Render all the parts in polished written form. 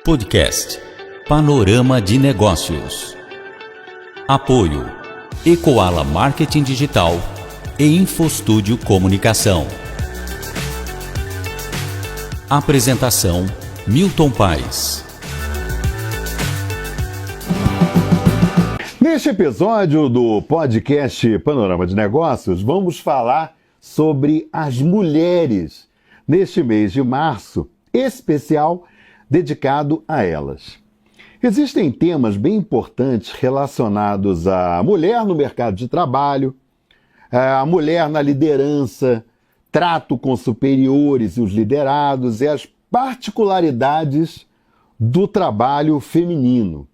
Podcast Panorama de Negócios. Apoio Ecoala Marketing Digital e Infostúdio Comunicação. Apresentação Milton Paes. Neste episódio do podcast Panorama de Negócios, vamos falar sobre as mulheres neste mês de março, especial dedicado a elas. Existem temas bem importantes relacionados à mulher no mercado de trabalho, a mulher na liderança, trato com superiores e os liderados e as particularidades do trabalho feminino.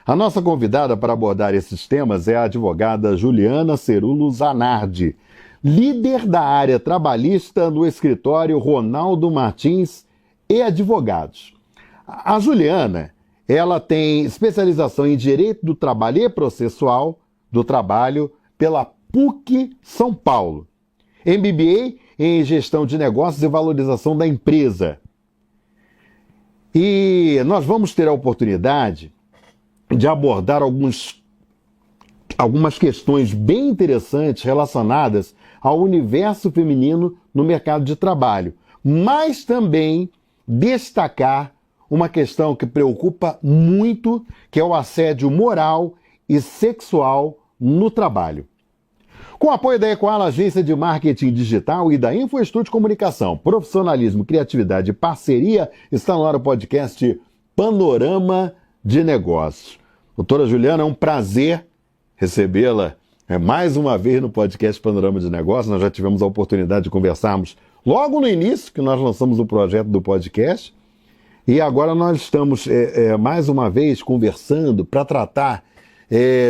A nossa convidada para abordar esses temas é a advogada Juliana Cerulo Zanardi, líder da área trabalhista no escritório Ronaldo Martins e Advogados. A Juliana, ela tem especialização em Direito do Trabalho e Processual do Trabalho pela PUC São Paulo, MBA em Gestão de Negócios e Valorização da Empresa. E nós vamos ter a oportunidade de abordar algumas questões bem interessantes relacionadas ao universo feminino no mercado de trabalho, mas também destacar uma questão que preocupa muito, que é o assédio moral e sexual no trabalho. Com o apoio da Ecoala, agência de marketing digital, e da Infostúdio Comunicação, profissionalismo, criatividade e parceria, está no ar o podcast Panorama de Negócios. Doutora Juliana, é um prazer recebê-la mais uma vez no podcast Panorama de Negócios. Nós já tivemos a oportunidade de conversarmos logo no início, que nós lançamos o projeto do podcast, e agora nós estamos mais uma vez conversando para tratar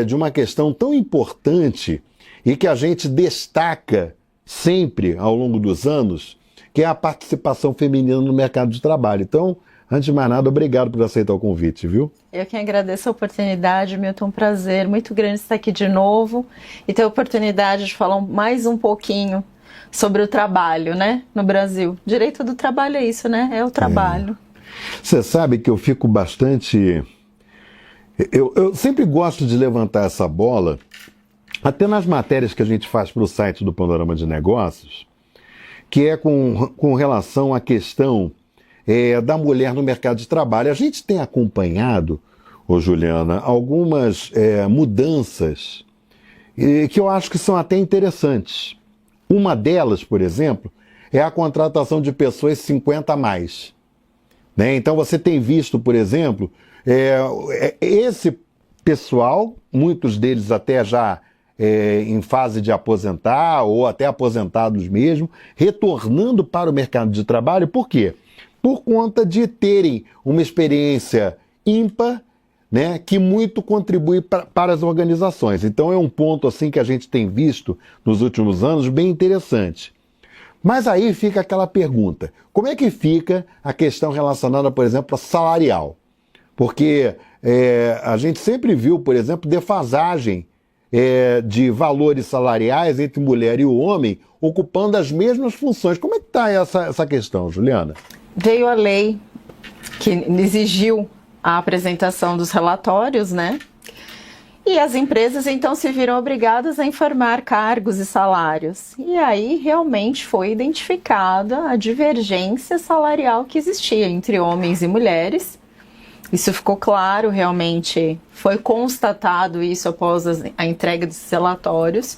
de uma questão tão importante e que a gente destaca sempre ao longo dos anos, que é a participação feminina no mercado de trabalho. Então, antes de mais nada, obrigado por aceitar o convite, viu? Eu que agradeço a oportunidade, Milton, um prazer muito grande estar aqui de novo e ter a oportunidade de falar mais um pouquinho sobre o trabalho, né, no Brasil. Direito do trabalho é isso, né? É o trabalho. Você sabe que eu fico bastante... Eu sempre gosto de levantar essa bola, até nas matérias que a gente faz para o site do Panorama de Negócios, que é com relação à questão da mulher no mercado de trabalho. A gente tem acompanhado, Juliana, algumas mudanças que eu acho que são até interessantes. Uma delas, por exemplo, é a contratação de pessoas 50 a mais. Né? Então você tem visto, por exemplo, esse pessoal, muitos deles até já em fase de aposentar ou até aposentados mesmo, retornando para o mercado de trabalho. Por quê? Por conta de terem uma experiência ímpar, né, que muito contribui para as organizações. Então é um ponto assim que a gente tem visto nos últimos anos bem interessante. Mas aí fica aquela pergunta, como é que fica a questão relacionada, por exemplo, a salarial? Porque a gente sempre viu, por exemplo, defasagem de valores salariais entre mulher e o homem ocupando as mesmas funções. Como é que está essa questão, Juliana? Veio a lei que exigiu a apresentação dos relatórios, né? E as empresas então se viram obrigadas a informar cargos e salários. E aí realmente foi identificada a divergência salarial que existia entre homens e mulheres. Isso ficou claro, realmente foi constatado isso após a entrega dos relatórios.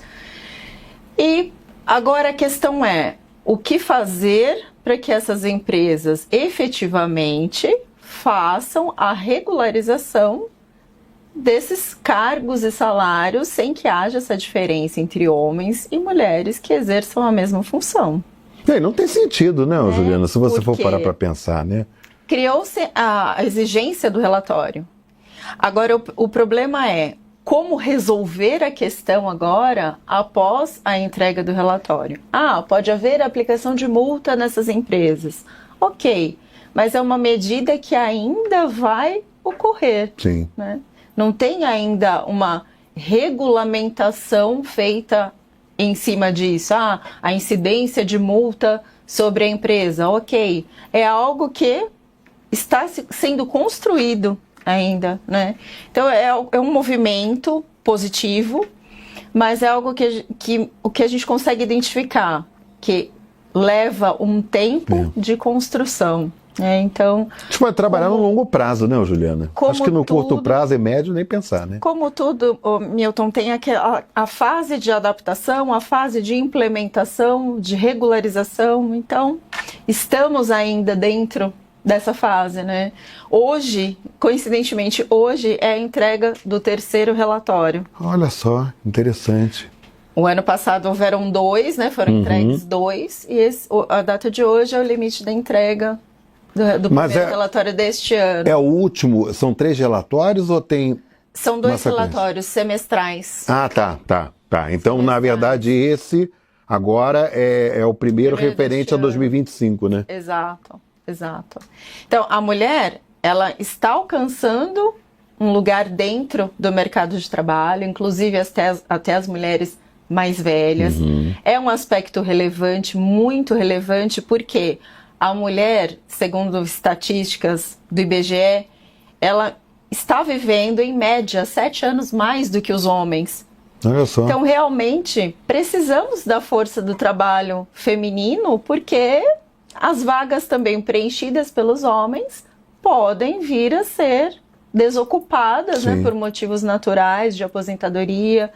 E agora a questão é, o que fazer para que essas empresas efetivamente façam a regularização desses cargos e salários sem que haja essa diferença entre homens e mulheres que exerçam a mesma função. Não tem sentido, né, Juliana, se você for parar para pensar, né? Criou-se a exigência do relatório. Agora, o problema é como resolver a questão agora após a entrega do relatório. Pode haver aplicação de multa nessas empresas. Ok, mas é uma medida que ainda vai ocorrer. Sim. Né? Não tem ainda uma regulamentação feita em cima disso. A incidência de multa sobre a empresa, ok. É algo que está sendo construído ainda, né? Então é um movimento positivo, mas é algo que o que a gente consegue identificar, que leva um tempo de construção. Então, a gente vai trabalhar no longo prazo, né, Juliana? Acho que no curto prazo e médio nem pensar, né? Como tudo, Milton, tem a fase de adaptação, a fase de implementação, de regularização. Então, estamos ainda dentro dessa fase, né? Hoje, coincidentemente, hoje é a entrega do 3º relatório. Olha só, interessante. O ano passado houveram 2, né? Foram entregues 2, e a data de hoje é o limite da entrega do primeiro relatório deste ano. É o último, são 3 relatórios ou tem... São 2 relatórios semestrais. Ah, tá. Então, na verdade, esse agora é o primeiro referente a 2025, né? Exato. Então, a mulher, ela está alcançando um lugar dentro do mercado de trabalho, inclusive até as mulheres mais velhas. É um aspecto relevante, muito relevante, porque a mulher, segundo estatísticas do IBGE, ela está vivendo, em média, 7 anos mais do que os homens. Olha só. Então, realmente, precisamos da força do trabalho feminino, porque as vagas também preenchidas pelos homens podem vir a ser desocupadas, né, por motivos naturais, de aposentadoria,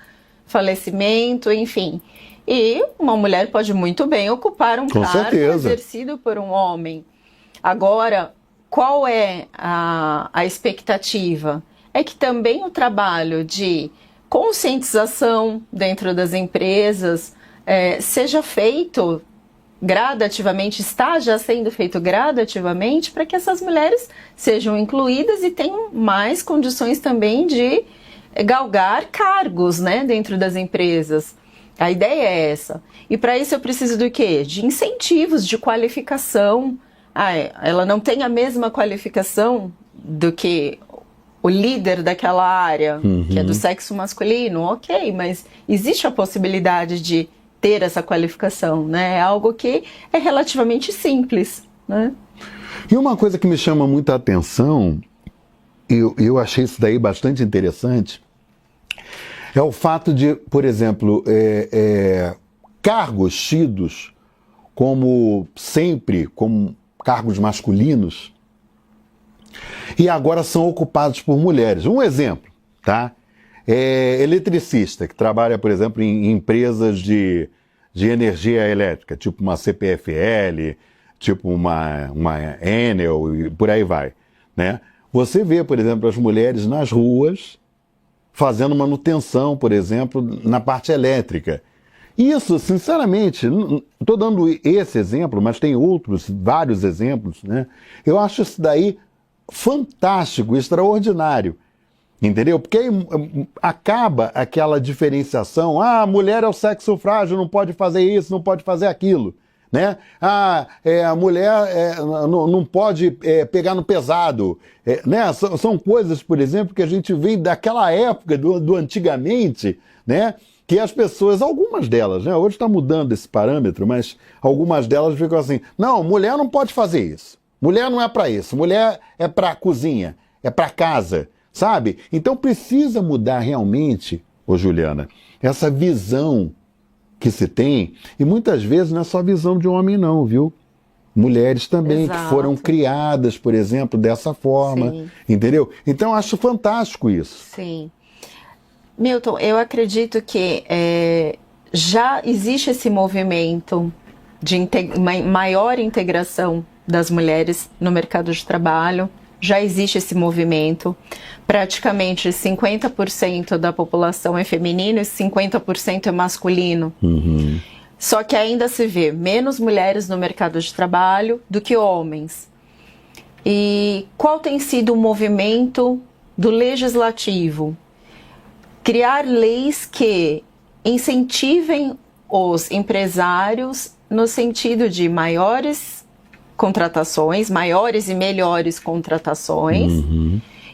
falecimento, enfim. E uma mulher pode muito bem ocupar um cargo exercido por um homem. Agora, qual é a expectativa? É que também o trabalho de conscientização dentro das empresas seja feito gradativamente, está já sendo feito gradativamente, para que essas mulheres sejam incluídas e tenham mais condições também de galgar cargos, né, dentro das empresas. A ideia é essa. E para isso eu preciso do quê? De incentivos, de qualificação. Ela não tem a mesma qualificação do que o líder daquela área, que é do sexo masculino, ok, mas existe a possibilidade de ter essa qualificação, né? É algo que é relativamente simples, né? E uma coisa que me chama muita atenção, eu achei isso daí bastante interessante, é o fato de, por exemplo, cargos tidos como sempre, como cargos masculinos, e agora são ocupados por mulheres. Um exemplo, tá? Eletricista, que trabalha, por exemplo, em empresas de energia elétrica, tipo uma CPFL, tipo uma Enel e por aí vai, né? Você vê, por exemplo, as mulheres nas ruas fazendo manutenção, por exemplo, na parte elétrica. Isso, sinceramente, estou dando esse exemplo, mas tem outros, vários exemplos, né? Eu acho isso daí fantástico, extraordinário, entendeu? Porque aí acaba aquela diferenciação, a mulher é o sexo frágil, não pode fazer isso, não pode fazer aquilo, né? A mulher não pode pegar no pesado, né? São coisas, por exemplo, que a gente vê daquela época, do antigamente, né? Que as pessoas, algumas delas, né? Hoje está mudando esse parâmetro, mas algumas delas ficam assim, não, mulher não pode fazer isso, mulher não é para isso, mulher é para cozinha, é para casa, sabe? Então precisa mudar realmente, Juliana, essa visão que se tem, e muitas vezes não é só visão de homem não, viu? Mulheres também, que foram criadas, por exemplo, dessa forma, sim, entendeu? Então acho fantástico isso. Sim. Milton, eu acredito que já existe esse movimento de maior integração das mulheres no mercado de trabalho, já existe esse movimento. Praticamente 50% da população é feminino e 50% é masculino. Uhum. Só que ainda se vê menos mulheres no mercado de trabalho do que homens. E qual tem sido o movimento do legislativo? Criar leis que incentivem os empresários no sentido de maiores contratações, maiores e melhores contratações,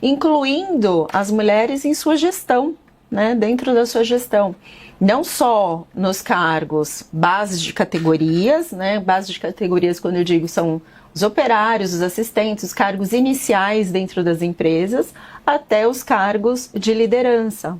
incluindo as mulheres em sua gestão, né, dentro da sua gestão. não só nos cargos bases de categorias, né? Bases de categorias, quando eu digo, são os operários, os assistentes, os cargos iniciais dentro das empresas, até os cargos de liderança.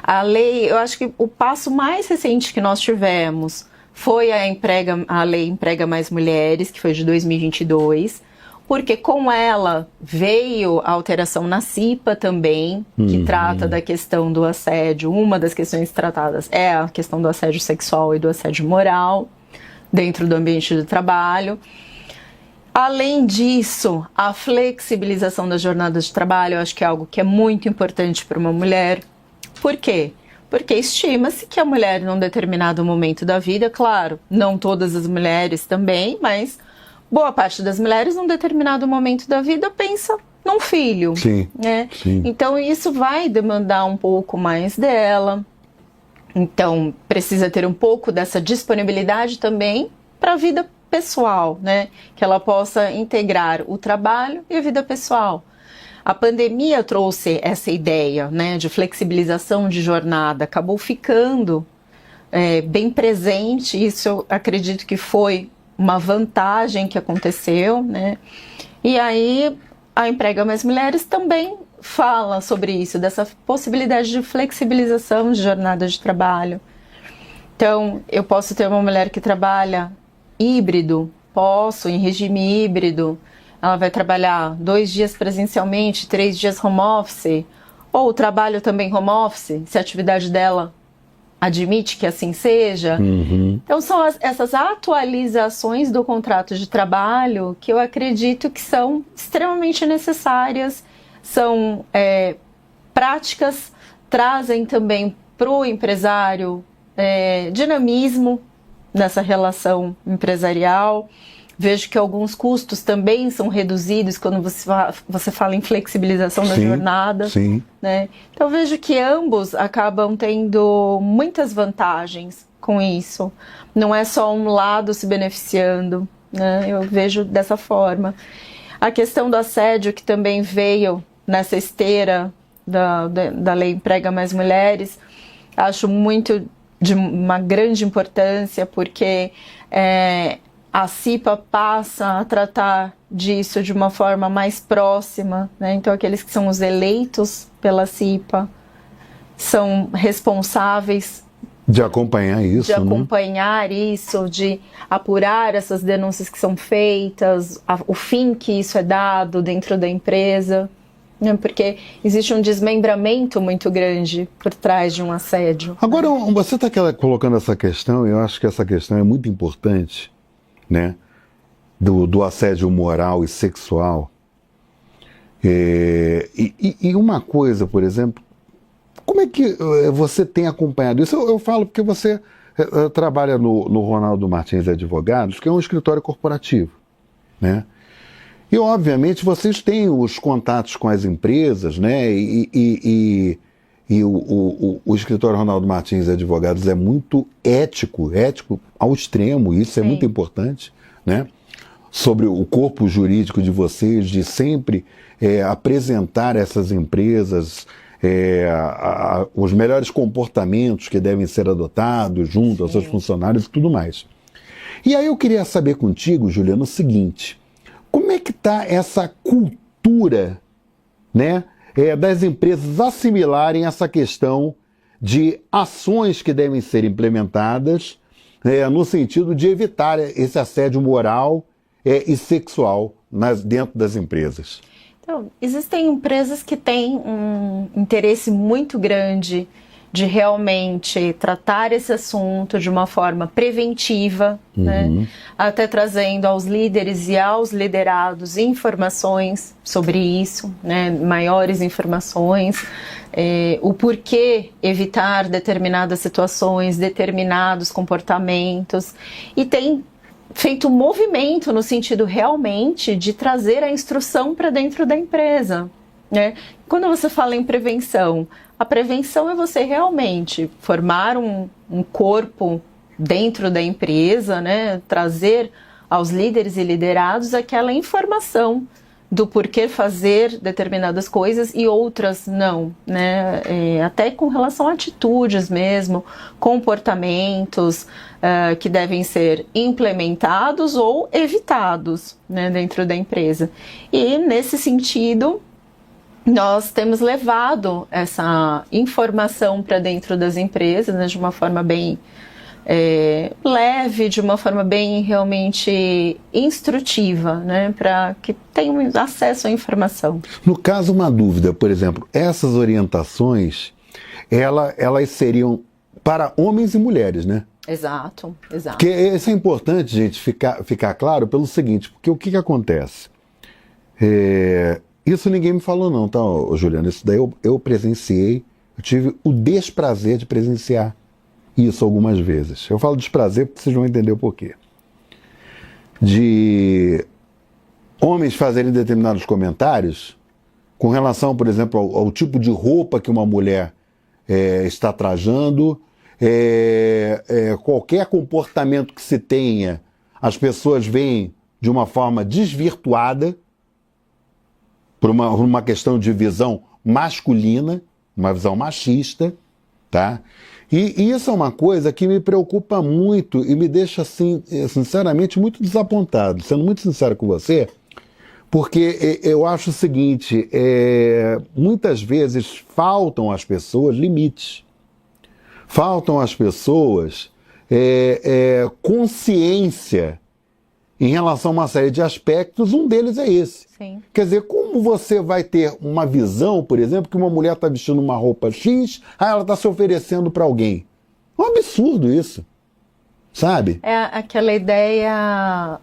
A lei, eu acho que o passo mais recente que nós tivemos foi a Lei Emprega Mais Mulheres, que foi de 2022, porque com ela veio a alteração na CIPA também, que trata da questão do assédio. Uma das questões tratadas é a questão do assédio sexual e do assédio moral dentro do ambiente do trabalho. Além disso, a flexibilização das jornadas de trabalho, eu acho que é algo que é muito importante para uma mulher. Por quê? Porque estima-se que a mulher, num determinado momento da vida, claro, não todas as mulheres também, mas boa parte das mulheres, num determinado momento da vida, pensa num filho. Sim, né? sim. Então, isso vai demandar um pouco mais dela. Então, precisa ter um pouco dessa disponibilidade também para a vida pessoal, né? Que ela possa integrar o trabalho e a vida pessoal. A pandemia trouxe essa ideia, né, de flexibilização de jornada, acabou ficando bem presente. Isso eu acredito que foi uma vantagem que aconteceu, né? E aí a Emprega Mais Mulheres também fala sobre isso, dessa possibilidade de flexibilização de jornada de trabalho. Então, eu posso ter uma mulher que trabalha híbrido, em regime híbrido, ela vai trabalhar 2 dias presencialmente, 3 dias home office, ou trabalho também home office, se a atividade dela admite que assim seja. Então são essas atualizações do contrato de trabalho que eu acredito que são extremamente necessárias, são práticas, trazem também para o empresário dinamismo nessa relação empresarial. Vejo que alguns custos também são reduzidos quando você fala em flexibilização da jornada. Sim. Né? Então, vejo que ambos acabam tendo muitas vantagens com isso. Não é só um lado se beneficiando, né? Eu vejo dessa forma. A questão do assédio, que também veio nessa esteira da Lei Emprega Mais Mulheres, acho muito de uma grande importância, porque a CIPA passa a tratar disso de uma forma mais próxima, né? Então, aqueles que são os eleitos pela CIPA são responsáveis de acompanhar isso, de apurar essas denúncias que são feitas, o fim que isso é dado dentro da empresa, né? Porque existe um desmembramento muito grande por trás de um assédio. Agora, você está colocando essa questão, e eu acho que essa questão é muito importante, né, do assédio moral e sexual. E uma coisa, por exemplo, como é que você tem acompanhado isso? Eu falo porque você trabalha no Ronaldo Martins Advogados, que é um escritório corporativo, né? E, obviamente, vocês têm os contatos com as empresas, né? E o escritório Ronaldo Martins Advogados é muito ético ao extremo, isso é muito importante, né? Sobre o corpo jurídico de vocês, de sempre apresentar essas empresas os melhores comportamentos que devem ser adotados junto aos seus funcionários e tudo mais. E aí eu queria saber contigo, Juliana, o seguinte: como é que está essa cultura, né, das empresas assimilarem essa questão de ações que devem ser implementadas no sentido de evitar esse assédio moral e sexual dentro das empresas? Então, existem empresas que têm um interesse muito grande de realmente tratar esse assunto de uma forma preventiva, né? Até trazendo aos líderes e aos liderados informações sobre isso, né? Maiores informações, o porquê evitar determinadas situações, determinados comportamentos, e tem feito um movimento no sentido realmente de trazer a instrução para dentro da empresa, né? Quando você fala em prevenção, a prevenção é você realmente formar um corpo dentro da empresa, né? Trazer aos líderes e liderados aquela informação do porquê fazer determinadas coisas e outras não, né? Até com relação a atitudes mesmo, comportamentos que devem ser implementados ou evitados, né, dentro da empresa. E nesse sentido, nós temos levado essa informação para dentro das empresas, né, de uma forma bem leve, de uma forma bem realmente instrutiva, né, para que tenham acesso à informação. No caso, uma dúvida, por exemplo, essas orientações, elas seriam para homens e mulheres, né? Exato, exato. Porque isso é importante, gente, ficar claro pelo seguinte, porque o que acontece? Isso ninguém me falou não, tá, Juliana? Isso daí eu presenciei, eu tive o desprazer de presenciar isso algumas vezes. Eu falo desprazer porque vocês vão entender o porquê. De homens fazerem determinados comentários com relação, por exemplo, ao tipo de roupa que uma mulher está trajando, qualquer comportamento que se tenha, as pessoas veem de uma forma desvirtuada por uma questão de visão masculina, uma visão machista, tá? E isso é uma coisa que me preocupa muito e me deixa, assim, sinceramente, muito desapontado, sendo muito sincero com você, porque eu acho o seguinte, muitas vezes faltam às pessoas limites, faltam às pessoas consciência em relação a uma série de aspectos, um deles é esse. Sim. Quer dizer, como você vai ter uma visão, por exemplo, que uma mulher está vestindo uma roupa X, ela está se oferecendo para alguém? É um absurdo isso, sabe? É aquela ideia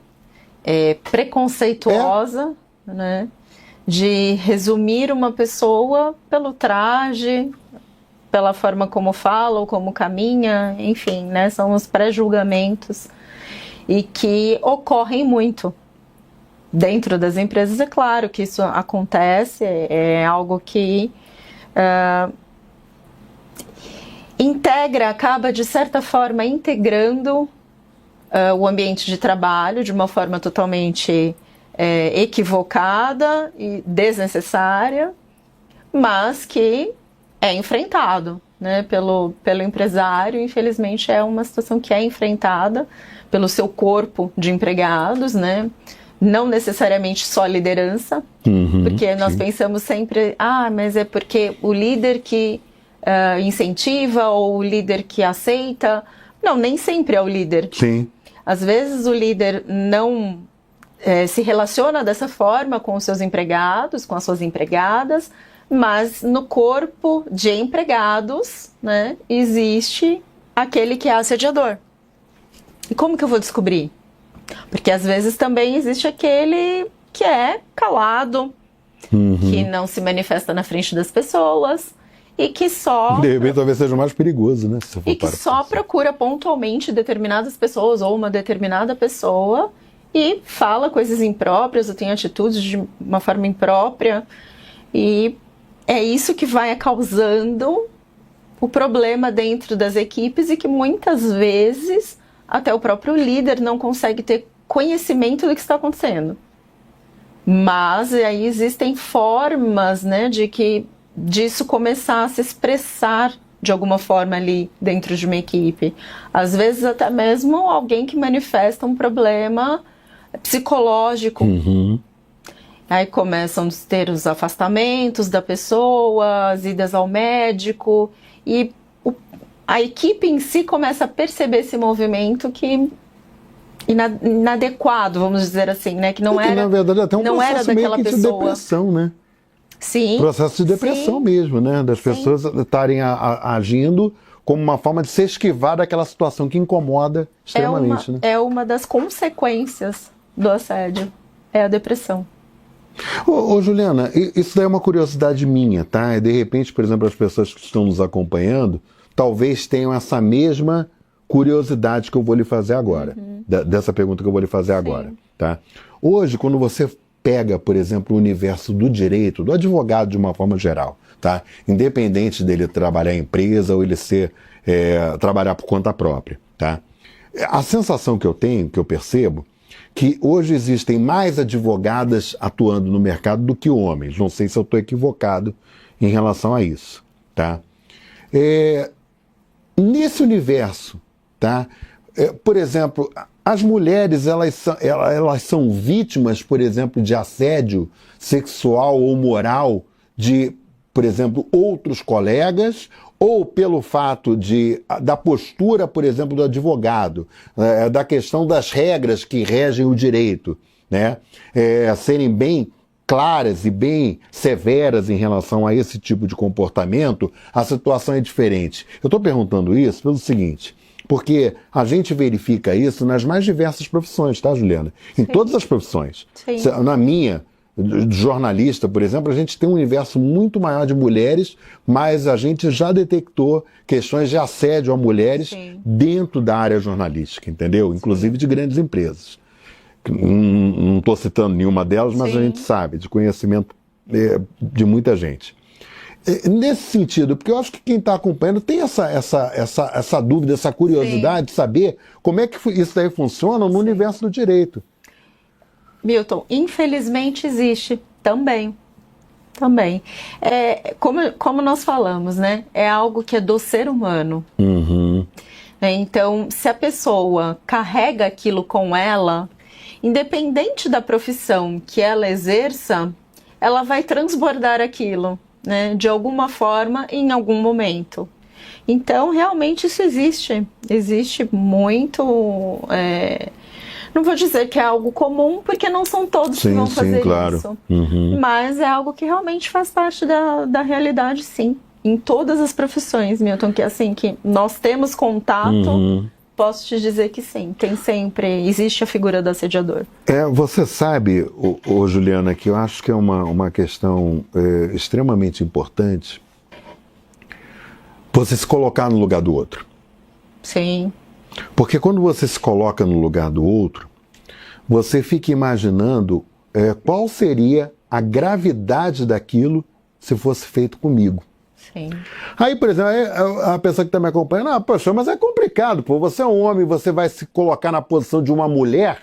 preconceituosa, né, de resumir uma pessoa pelo traje, pela forma como fala ou como caminha, enfim, né, são os pré-julgamentos e que ocorrem muito dentro das empresas. É claro que isso acontece, é algo que acaba de certa forma integrando o ambiente de trabalho de uma forma totalmente equivocada e desnecessária, mas que é enfrentado, né, pelo empresário. Infelizmente é uma situação que é enfrentada pelo seu corpo de empregados, né? Não necessariamente só liderança, porque nós pensamos sempre, mas é porque o líder que incentiva ou o líder que aceita. Não, nem sempre é o líder. Sim. Às vezes o líder não se relaciona dessa forma com os seus empregados, com as suas empregadas, mas no corpo de empregados, né, existe aquele que é assediador. E como que eu vou descobrir? Porque às vezes também existe aquele que é calado, que não se manifesta na frente das pessoas e que só... De repente talvez seja o mais perigoso, né? Se for e que só procura pontualmente determinadas pessoas ou uma determinada pessoa e fala coisas impróprias ou tem atitudes de uma forma imprópria. E é isso que vai causando o problema dentro das equipes e que muitas vezes até o próprio líder não consegue ter conhecimento do que está acontecendo. Mas aí existem formas, né, disso começar a se expressar de alguma forma ali dentro de uma equipe. Às vezes até mesmo alguém que manifesta um problema psicológico. Aí começam a ter os afastamentos da pessoa, as idas ao médico, e a equipe em si começa a perceber esse movimento que inadequado, vamos dizer assim, né? Que não era, na verdade, até um não era processo meio daquela que de pessoa. depressão, né? Sim. Processo de depressão mesmo, né? Das pessoas estarem agindo como uma forma de se esquivar daquela situação que incomoda extremamente, né? É uma das consequências do assédio, é a depressão. Ô Juliana, isso daí é uma curiosidade minha, tá? E de repente, por exemplo, as pessoas que estão nos acompanhando talvez tenham essa mesma curiosidade que eu vou lhe fazer agora, dessa pergunta que eu vou lhe fazer agora, tá? Hoje, quando você pega, por exemplo, o universo do direito, do advogado de uma forma geral, tá? Independente dele trabalhar em empresa ou ele trabalhar por conta própria, tá? A sensação que eu tenho, que eu percebo, que hoje existem mais advogadas atuando no mercado do que homens. Não sei se eu estou equivocado em relação a isso, tá? Nesse universo, tá? Por exemplo, as mulheres elas são vítimas, por exemplo, de assédio sexual ou moral de, por exemplo, outros colegas, ou pelo fato da postura, por exemplo, do advogado, da questão das regras que regem o direito, né? Serem bem claras e bem severas em relação a esse tipo de comportamento, a situação é diferente. Eu estou perguntando isso pelo seguinte, porque a gente verifica isso nas mais diversas profissões, tá, Juliana? Em todas as profissões. Sim. Na minha, de jornalista, por exemplo, a gente tem um universo muito maior de mulheres, mas a gente já detectou questões de assédio a mulheres dentro da área jornalística, entendeu? Inclusive de grandes empresas. Não estou citando nenhuma delas, mas a gente sabe, de conhecimento de muita gente. Nesse sentido, porque eu acho que quem está acompanhando tem essa dúvida, essa curiosidade de saber como é que isso daí funciona no universo do direito. Milton, infelizmente existe também. Como nós falamos, né? É algo que é do ser humano. Uhum. Então, se a pessoa carrega aquilo com ela, independente da profissão que ela exerça, ela vai transbordar aquilo, né? De alguma forma, em algum momento. Então, realmente isso existe. Existe muito... Não vou dizer que é algo comum, porque não são todos que vão fazer claro. isso. Uhum. Mas é algo que realmente faz parte da realidade, sim. Em todas as profissões, Milton, que assim, que nós temos contato, posso te dizer que sim. Existe a figura do assediador. Você sabe, Juliana, que eu acho que é uma questão extremamente importante você se colocar no lugar do outro. Sim. Porque quando você se coloca no lugar do outro, você fica imaginando qual seria a gravidade daquilo se fosse feito comigo. Sim. Aí, por exemplo, a pessoa que está me acompanhando, poxa, mas é complicado, pô, você é um homem, você vai se colocar na posição de uma mulher?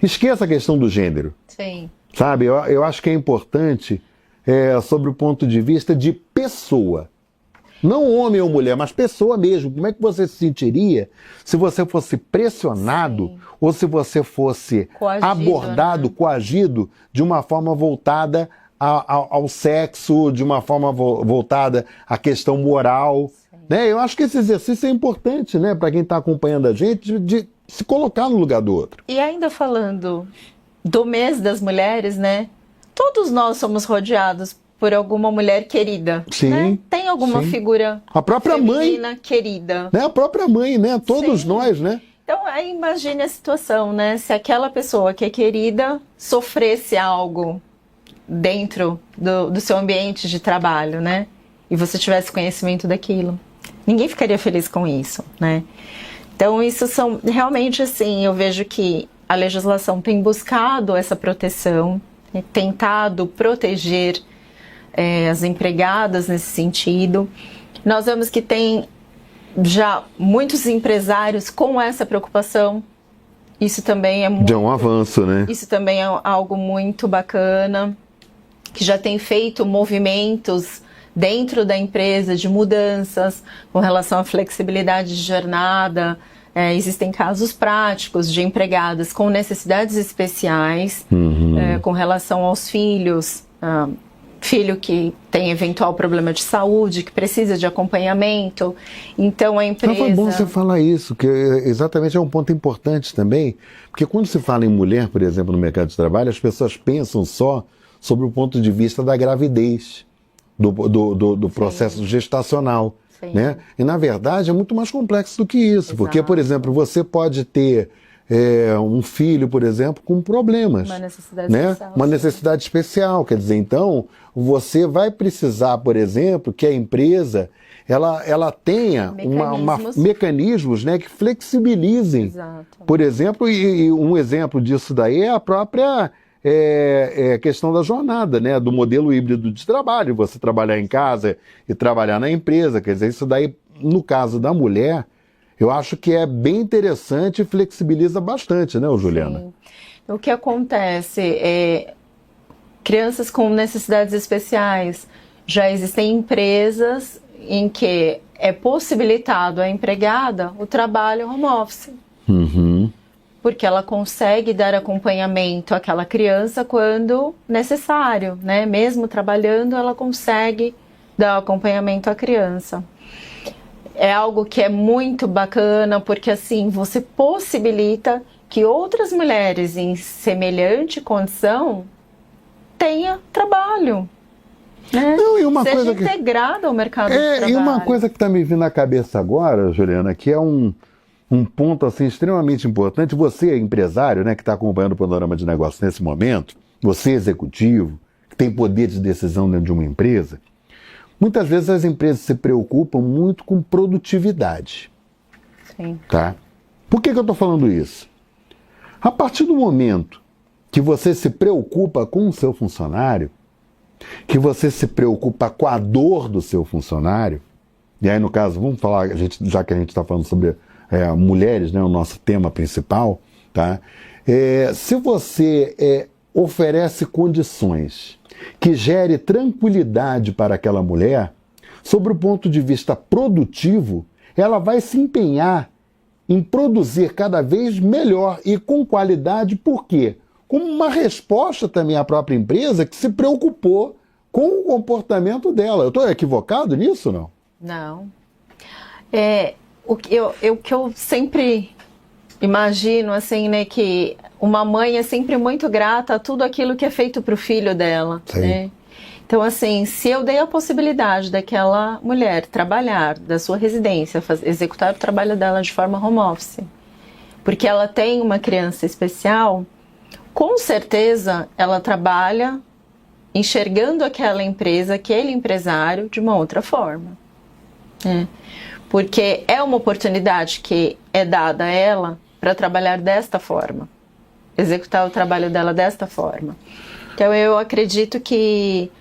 Esqueça a questão do gênero. Sim. Sabe, eu acho que é importante sobre o ponto de vista de pessoa. Não homem ou mulher, mas pessoa mesmo. Como é que você se sentiria se você fosse pressionado ou se você fosse abordado, coagido de uma forma voltada ao sexo, de uma forma voltada à questão moral? Né? Eu acho que esse exercício é importante, né, para quem está acompanhando a gente, de se colocar no lugar do outro. E ainda falando do mês das mulheres, né? Todos nós somos rodeados por alguma mulher querida. Sim. Né? Tem alguma figura a própria feminina mãe, querida. né? A própria mãe, né? Todos nós, né? Então, aí imagine a situação, né? Se aquela pessoa que é querida sofresse algo dentro do seu ambiente de trabalho, né? E você tivesse conhecimento daquilo. Ninguém ficaria feliz com isso, né? Então, isso são realmente assim, eu vejo que a legislação tem buscado essa proteção, tentado proteger as empregadas nesse sentido. Nós vemos que tem já muitos empresários com essa preocupação. Isso também é muito... É um avanço, né? Isso também é algo muito bacana, que já tem feito movimentos dentro da empresa de mudanças com relação à flexibilidade de jornada. Existem casos práticos de empregadas com necessidades especiais com relação aos filhos, filho que tem eventual problema de saúde, que precisa de acompanhamento. Então a empresa... Foi bom você falar isso, que exatamente é um ponto importante também, porque quando se fala em mulher, por exemplo, no mercado de trabalho, as pessoas pensam só sobre o ponto de vista da gravidez, do processo gestacional. Né? E, na verdade, é muito mais complexo do que isso. Exato. Porque, por exemplo, você pode ter um filho, por exemplo, com problemas. Uma necessidade especial. Uma necessidade especial. Quer dizer, então, você vai precisar, por exemplo, que a empresa ela tenha mecanismos, né, que flexibilizem. Exato. Por exemplo, e um exemplo disso daí é a própria... questão da jornada, né? Do modelo híbrido de trabalho, você trabalhar em casa e trabalhar na empresa, quer dizer, isso daí, no caso da mulher, eu acho que é bem interessante e flexibiliza bastante, né, Juliana? Sim. O que acontece é crianças com necessidades especiais. Já existem empresas em que é possibilitado à empregada o trabalho home office. Uhum. Porque ela consegue dar acompanhamento àquela criança quando necessário, né? Mesmo trabalhando, ela consegue dar acompanhamento à criança. É algo que é muito bacana, porque assim você possibilita que outras mulheres em semelhante condição tenham trabalho, né? Não, e uma seja coisa integrada ao mercado de trabalho. E uma coisa que está me vindo na cabeça agora, Juliana, que é um ponto assim extremamente importante. Você é empresário, né, que está acompanhando o panorama de negócio nesse momento, você é executivo, que tem poder de decisão dentro de uma empresa. Muitas vezes as empresas se preocupam muito com produtividade. Sim. Tá? Por que eu estou falando isso? A partir do momento que você se preocupa com o seu funcionário, que você se preocupa com a dor do seu funcionário, e aí no caso, vamos falar, já que a gente está falando sobre mulheres, né, o nosso tema principal, tá? Se você oferece condições que gere tranquilidade para aquela mulher, sobre o ponto de vista produtivo, ela vai se empenhar em produzir cada vez melhor e com qualidade, por quê? Como uma resposta também à própria empresa que se preocupou com o comportamento dela. Eu estou equivocado nisso, não? Não. O que eu sempre imagino, assim, né, que uma mãe é sempre muito grata a tudo aquilo que é feito para o filho dela, né? Então, assim, se eu dei a possibilidade daquela mulher trabalhar da sua residência, executar o trabalho dela de forma home office, porque ela tem uma criança especial, com certeza ela trabalha enxergando aquela empresa, aquele empresário de uma outra forma, né? Porque é uma oportunidade que é dada a ela para trabalhar desta forma, executar o trabalho dela desta forma. Então eu acredito que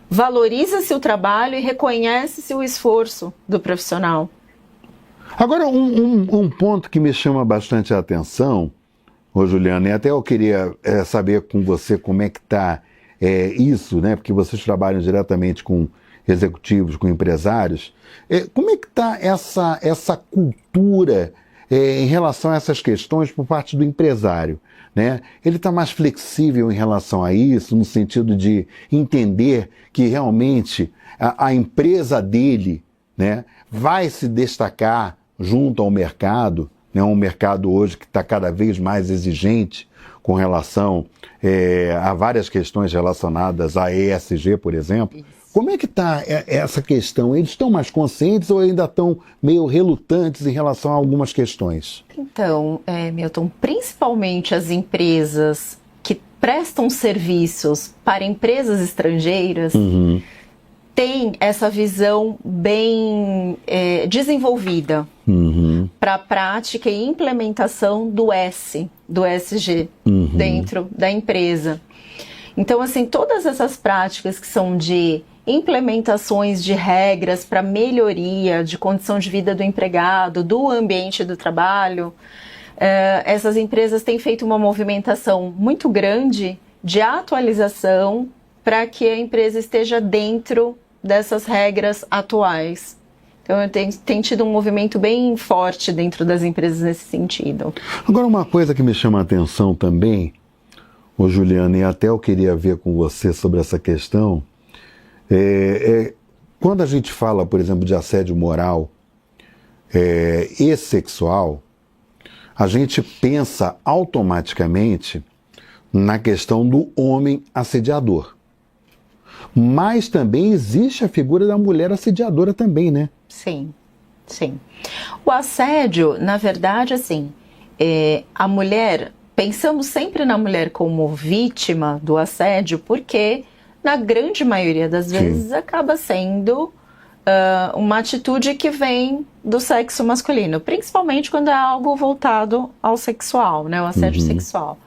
valoriza-se o trabalho e reconhece-se o esforço do profissional. Agora, um ponto que me chama bastante a atenção, Juliana, e até eu queria saber com você como é que está isso, né? Porque vocês trabalham diretamente com executivos, com empresários. Como é que está essa cultura em relação a essas questões por parte do empresário, né? Ele está mais flexível em relação a isso, no sentido de entender que realmente a empresa dele, né, vai se destacar junto ao mercado, né, um mercado hoje que está cada vez mais exigente com relação a várias questões relacionadas a ESG, por exemplo. Isso. Como é que está essa questão? Eles estão mais conscientes ou ainda estão meio relutantes em relação a algumas questões? Então, Milton, principalmente as empresas que prestam serviços para empresas estrangeiras, têm essa visão bem desenvolvida para a prática e implementação do ESG dentro da empresa. Então, assim, todas essas práticas que são de implementações de regras para melhoria de condição de vida do empregado, do ambiente do trabalho, essas empresas têm feito uma movimentação muito grande de atualização para que a empresa esteja dentro dessas regras atuais. Então, tem tido um movimento bem forte dentro das empresas nesse sentido. Agora, uma coisa que me chama a atenção também, Juliana, e até eu queria ver com você sobre essa questão, quando a gente fala, por exemplo, de assédio moral e sexual, a gente pensa automaticamente na questão do homem assediador. Mas também existe a figura da mulher assediadora também, né? Sim, sim. O assédio, na verdade, assim, a mulher... Pensamos sempre na mulher como vítima do assédio, porque na grande maioria das vezes acaba sendo uma atitude que vem do sexo masculino, principalmente quando é algo voltado ao sexual, né, o assédio sexual.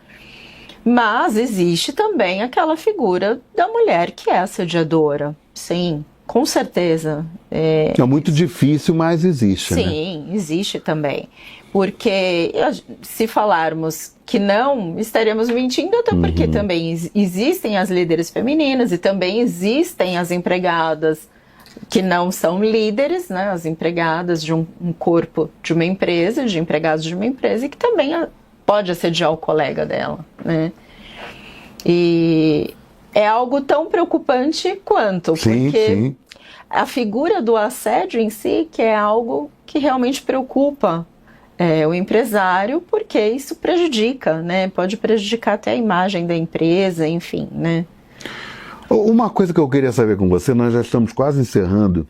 Mas existe também aquela figura da mulher que é assediadora, sim, Com certeza. É muito difícil, mas existe, né? Sim, existe também. Porque se falarmos que não, estaríamos mentindo, até porque também existem as líderes femininas e também existem as empregadas que não são líderes, né? As empregadas de um corpo de uma empresa, de empregados de uma empresa, e que também pode assediar o colega dela, né? E é algo tão preocupante quanto, porque a figura do assédio em si, que é algo que realmente preocupa o empresário, porque isso prejudica, né? Pode prejudicar até a imagem da empresa, enfim, né? Uma coisa que eu queria saber com você, nós já estamos quase encerrando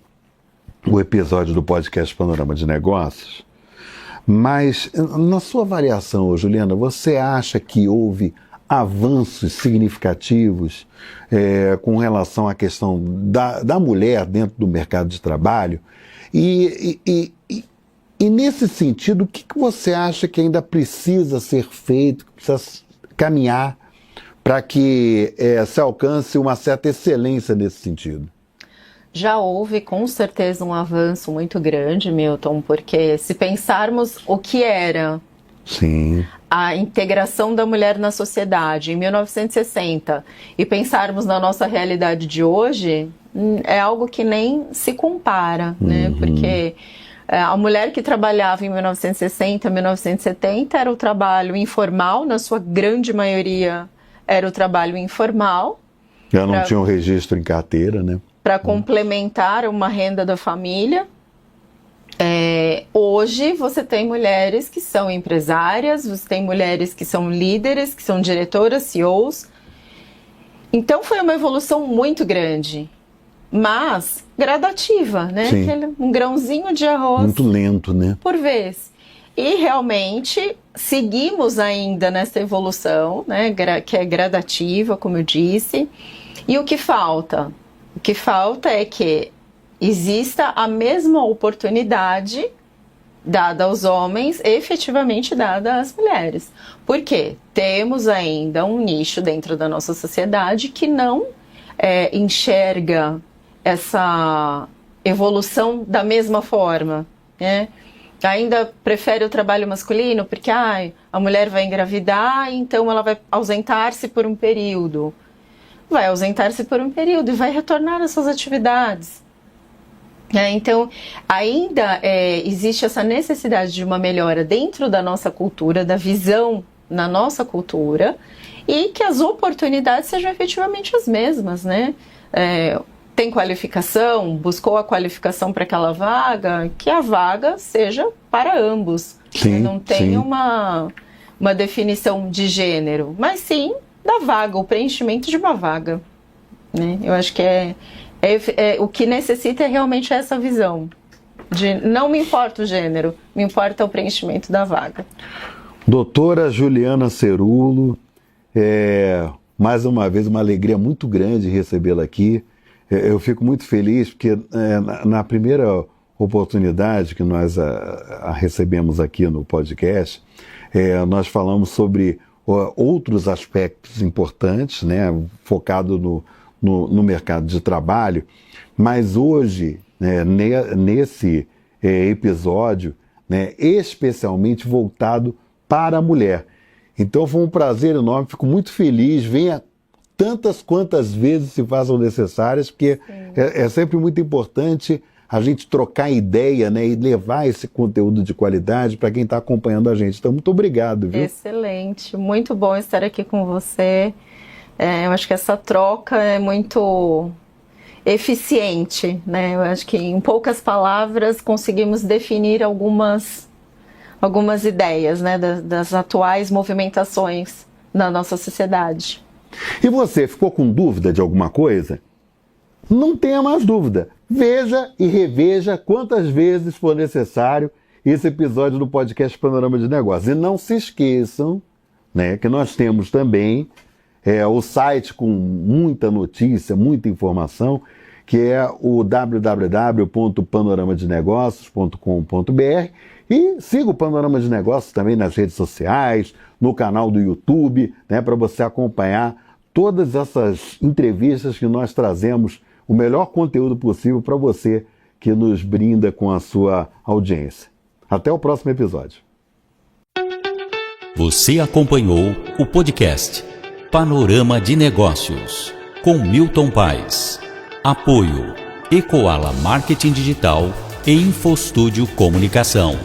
o episódio do podcast Panorama de Negócios, mas na sua avaliação, Juliana, você acha que houve avanços significativos com relação à questão da mulher dentro do mercado de trabalho? E nesse sentido, o que você acha que ainda precisa ser feito, que precisa caminhar para que se alcance uma certa excelência nesse sentido? Já houve, com certeza, um avanço muito grande, Milton, porque se pensarmos o que era a integração da mulher na sociedade em 1960 e pensarmos na nossa realidade de hoje, é algo que nem se compara, né? Porque a mulher que trabalhava em 1960, 1970 era o trabalho informal, na sua grande maioria era o trabalho informal. Já não tinha um registro em carteira, né? Para complementar uma renda da família. Hoje você tem mulheres que são empresárias, você tem mulheres que são líderes, que são diretoras, CEOs. Então foi uma evolução muito grande, mas gradativa, né? Um grãozinho de arroz. Muito lento, né? Por vez. E realmente seguimos ainda nessa evolução, né? Que é gradativa, como eu disse. E o que falta? O que falta é que exista a mesma oportunidade dada aos homens, efetivamente dada às mulheres. Por quê? Temos ainda um nicho dentro da nossa sociedade que não enxerga essa evolução da mesma forma, né? Ainda prefere o trabalho masculino porque a mulher vai engravidar, então ela vai ausentar-se por um período. Vai ausentar-se por um período e vai retornar às suas atividades. Então, ainda existe essa necessidade de uma melhora dentro da nossa cultura, da visão na nossa cultura, e que as oportunidades sejam efetivamente as mesmas, né? Tem qualificação, buscou a qualificação para aquela vaga, que a vaga seja para ambos. Não tem uma definição de gênero, mas sim da vaga, o preenchimento de uma vaga, né? Eu acho que o que necessita é realmente essa visão de não me importa o gênero, me importa o preenchimento da vaga. Doutora Juliana Cerulo, mais uma vez uma alegria muito grande recebê-la aqui. Eu fico muito feliz porque na primeira oportunidade que nós a recebemos aqui no podcast, nós falamos sobre outros aspectos importantes, né, focado no mercado de trabalho, mas hoje, né, nesse episódio, né, especialmente voltado para a mulher. Então foi um prazer enorme, fico muito feliz, venha tantas quantas vezes se façam necessárias, porque é sempre muito importante a gente trocar ideia, né, e levar esse conteúdo de qualidade para quem está acompanhando a gente. Então, muito obrigado, viu? Excelente, muito bom estar aqui com você. Eu acho que essa troca é muito eficiente, né? Eu acho que em poucas palavras conseguimos definir algumas ideias, né, das atuais movimentações na nossa sociedade. E você, ficou com dúvida de alguma coisa? Não tenha mais dúvida. Veja e reveja quantas vezes for necessário esse episódio do podcast Panorama de Negócios. E não se esqueçam, né, que nós temos também o site com muita notícia, muita informação, que é o www.panoramadenegócios.com.br, e siga o Panorama de Negócios também nas redes sociais, no canal do YouTube, né, para você acompanhar todas essas entrevistas que nós trazemos o melhor conteúdo possível para você que nos brinda com a sua audiência. Até o próximo episódio. Você acompanhou o podcast Panorama de Negócios com Milton Paes. Apoio Ecoala Marketing Digital e Infostúdio Comunicação.